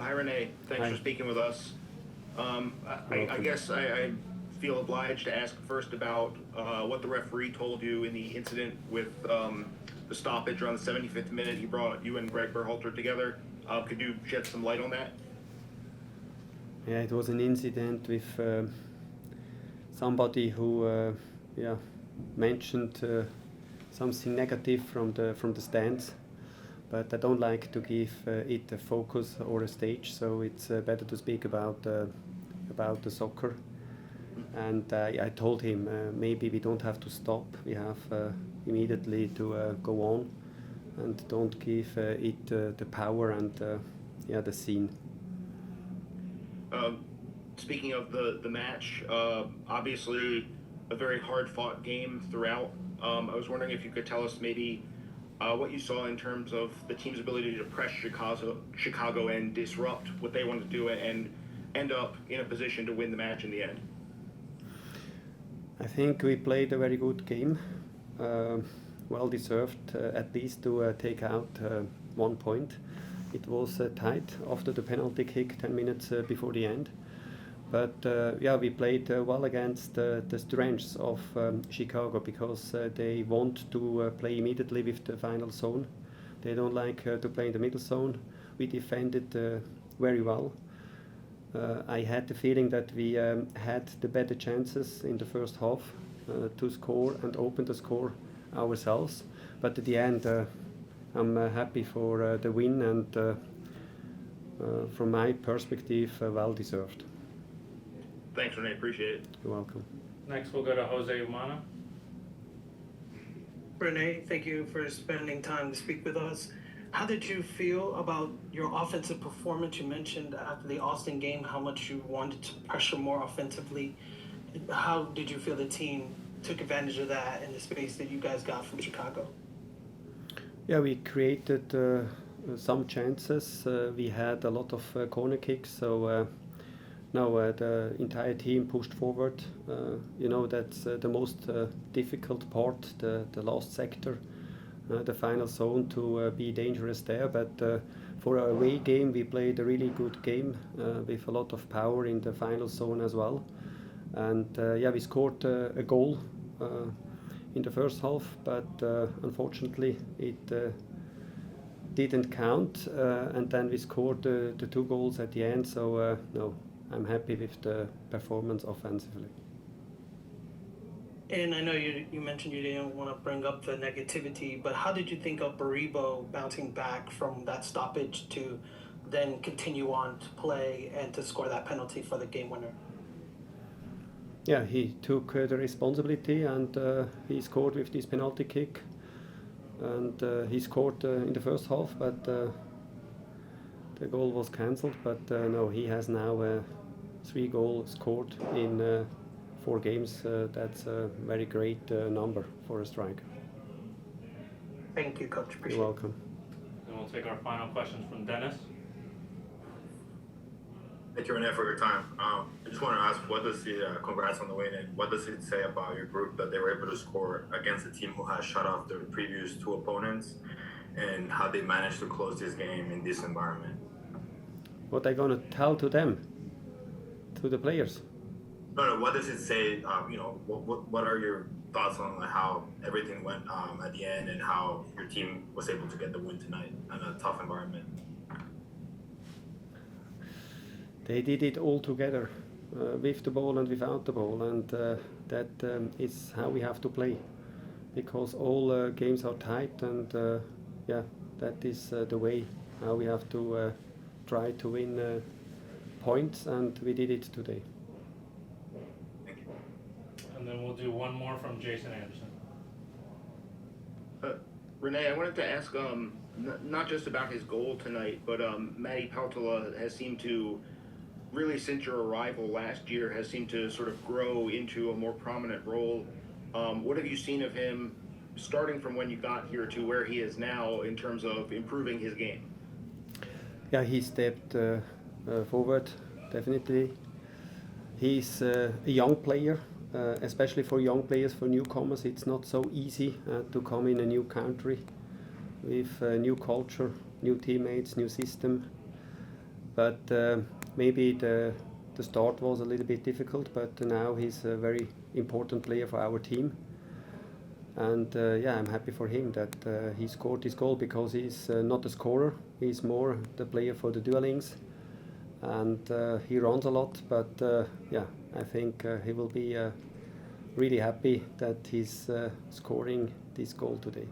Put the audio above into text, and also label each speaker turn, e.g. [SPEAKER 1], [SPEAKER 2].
[SPEAKER 1] Hi, René. Thanks
[SPEAKER 2] Hi.
[SPEAKER 1] for speaking with us. I
[SPEAKER 2] Welcome.
[SPEAKER 1] guess I feel obliged to ask first about what the referee told you in the incident with the stoppage around the 75th minute. He brought you and Greg Berhalter together. Could you shed some light on that?
[SPEAKER 2] Yeah, it was an incident with somebody who mentioned something negative from the stands, but I don't like to give it a focus or a stage, so it's better to speak about the soccer. And I told him maybe we don't have to stop. We have immediately to go on, and don't give it the power and the scene.
[SPEAKER 1] Speaking of the match, obviously a very hard fought game throughout. I was wondering if you could tell us maybe what you saw in terms of the team's ability to press Chicago and disrupt what they wanted to do and end up in a position to win the match in the end.
[SPEAKER 2] I think we played a very good game, well deserved at least to take out 1 point. It was tight after the penalty kick 10 minutes before the end. But we played well against the strengths of Chicago because they want to play immediately with the final zone. They don't like to play in the middle zone. We defended very well. I had the feeling that we had the better chances in the first half to score and open the score ourselves. But at the end, I'm happy for the win and from my perspective, well deserved.
[SPEAKER 1] Thanks, René. Appreciate it.
[SPEAKER 2] You're welcome.
[SPEAKER 3] Next, we'll go to Jose Umana.
[SPEAKER 4] René, thank you for spending time to speak with us. How did you feel about your offensive performance? You mentioned after the Austin game how much you wanted to pressure more offensively. How did you feel the team took advantage of that in the space that you guys got from Chicago?
[SPEAKER 2] Yeah, we created some chances. We had a lot of corner kicks, so now the entire team pushed forward. That's the most difficult part, the last sector, the final zone, to be dangerous there. But for our away game, we played a really good game with a lot of power in the final zone as well. And we scored a goal in the first half, but unfortunately it didn't count. And then we scored the 2 goals at the end. So no, I'm happy with the performance offensively.
[SPEAKER 4] And I know you mentioned you didn't want to bring up the negativity, but how did you think of Baribo bouncing back from that stoppage to then continue on to play and to score that penalty for the game winner?
[SPEAKER 2] Yeah, he took the responsibility and he scored with this penalty kick. And he scored in the first half, but the goal was cancelled. But no, he has now 3 goals scored in 4 games. That's a very great number for a striker.
[SPEAKER 4] Thank you, Coach. Appreciate
[SPEAKER 2] You're welcome.
[SPEAKER 3] And we'll take our final questions from Dennis.
[SPEAKER 5] Thank you, René, for your time. I just want to ask, what does the congrats on the win, and what does it say about your group that they were able to score against a team who has shut off their previous 2 opponents, and how they managed to close this game in this environment?
[SPEAKER 2] What are you going to tell to them, to the players?
[SPEAKER 5] No, what does it say? What are your thoughts on how everything went at the end and how your team was able to get the win tonight in a tough environment?
[SPEAKER 2] They did it all together, with the ball and without the ball, and that is how we have to play, because all games are tight, and that is the way how we have to try to win points, and we did it today.
[SPEAKER 5] Thank you.
[SPEAKER 3] And then we'll do one more from Jason Anderson.
[SPEAKER 1] René, I wanted to ask not just about his goal tonight, but Matty Paltola has seemed to, really since your arrival last year, has seemed to sort of grow into a more prominent role. What have you seen of him starting from when you got here to where he is now in terms of improving his game?
[SPEAKER 2] Yeah, he stepped forward, definitely. He's a young player, especially for young players, for newcomers. It's not so easy to come in a new country with a new culture, new teammates, new system. but maybe the start was a little bit difficult, but now he's a very important player for our team. And yeah, I'm happy for him that he scored this goal, because he's not a scorer. He's more the player for the duelings, and he runs a lot. But yeah, I think he will be really happy that he's scoring this goal today.